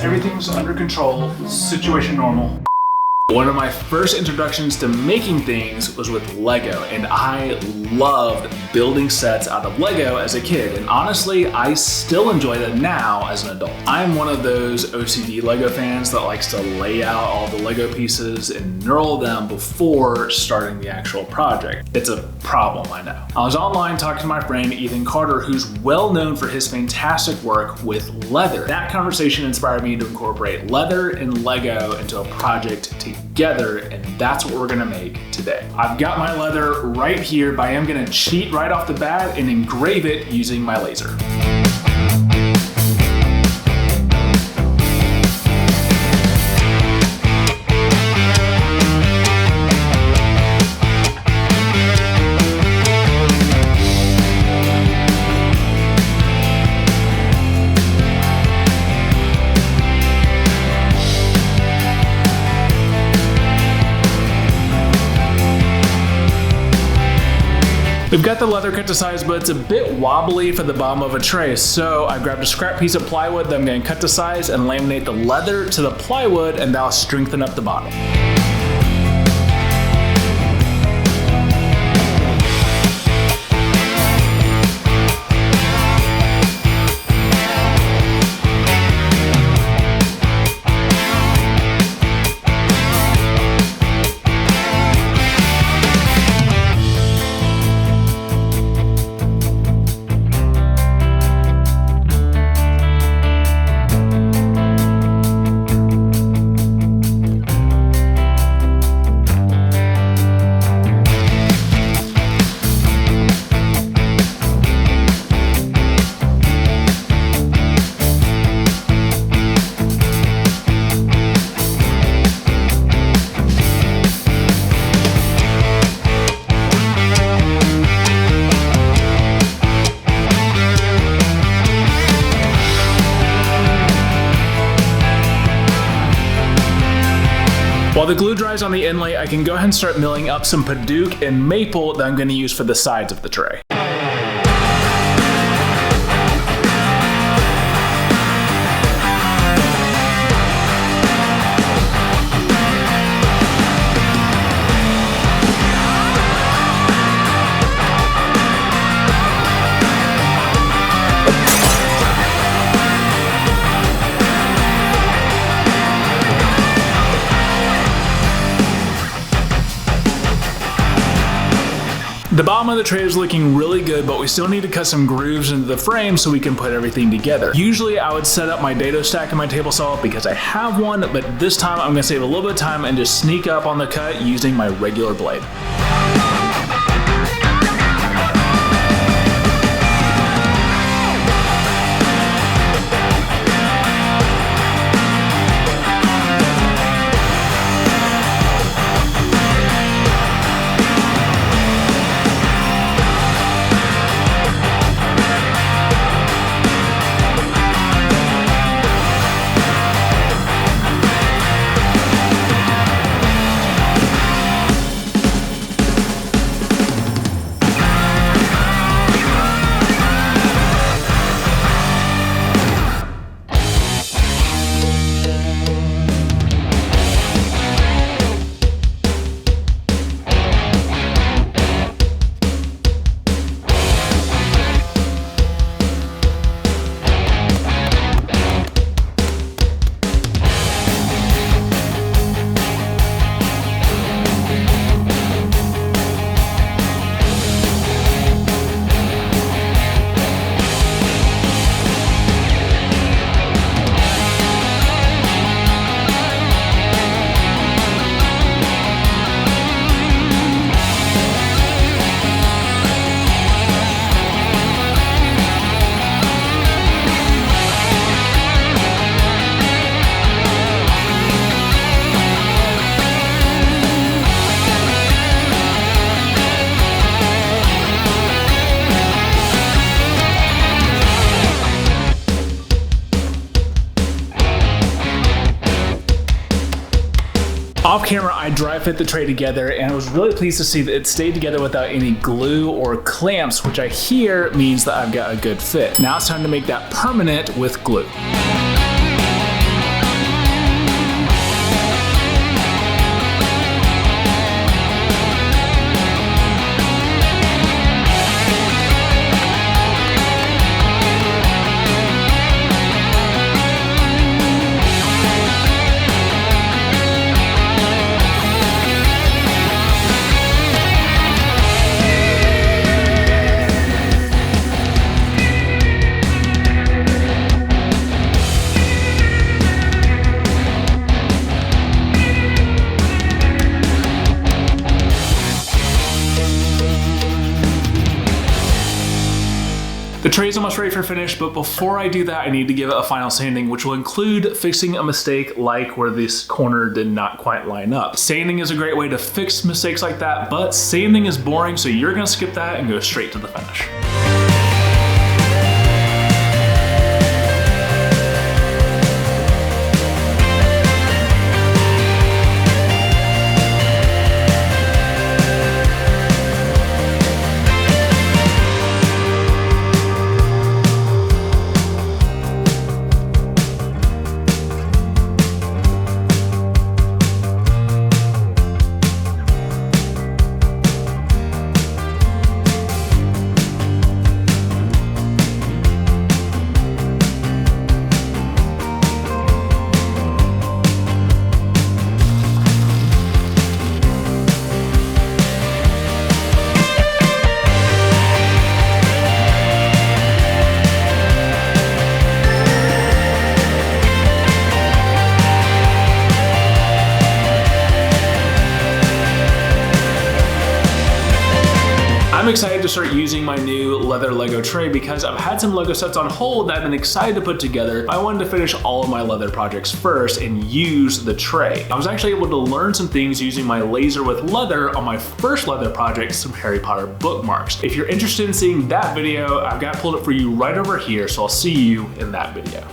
everything's under control, situation normal. One of my first introductions to making things was with Lego, and I loved building sets out of Lego as a kid, and honestly, I still enjoy that now as an adult. I'm one of those OCD Lego fans that likes to lay out all the Lego pieces and knurl them before starting the actual project. It's a problem, I know. I was online talking to my friend Ethan Carter, who's well known for his fantastic work with leather. That conversation inspired me to incorporate leather and Lego into a project together, and that's what we're gonna make today. I've got my leather right here, but I am gonna cheat right off the bat and engrave it using my laser. We've got the leather cut to size, but it's a bit wobbly for the bottom of a tray, so I grabbed a scrap piece of plywood that I'm going to cut to size and laminate the leather to the plywood, and that'll strengthen up the bottom. While the glue dries on the inlay, I can go ahead and start milling up some Padauk and maple that I'm going to use for the sides of the tray. The bottom of the tray is looking really good, but we still need to cut some grooves into the frame so we can put everything together. Usually I would set up my dado stack in my table saw because I have one, but this time I'm gonna save a little bit of time and just sneak up on the cut using my regular blade. Off camera, I dry fit the tray together, and I was really pleased to see that it stayed together without any glue or clamps, which I hear means that I've got a good fit. Now it's time to make that permanent with glue. tray is almost ready for finish, but before I do that, I need to give it a final sanding, which will include fixing a mistake like where this corner did not quite line up. Sanding is a great way to fix mistakes like that, but sanding is boring, so you're gonna skip that and go straight to the finish. I'm excited to start using my new leather Lego tray because I've had some Lego sets on hold that I've been excited to put together. I wanted to finish all of my leather projects first and use the tray. I was actually able to learn some things using my laser with leather on my first leather project, some Harry Potter bookmarks. If you're interested in seeing that video, I've got it pulled up for you right over here, so I'll see you in that video.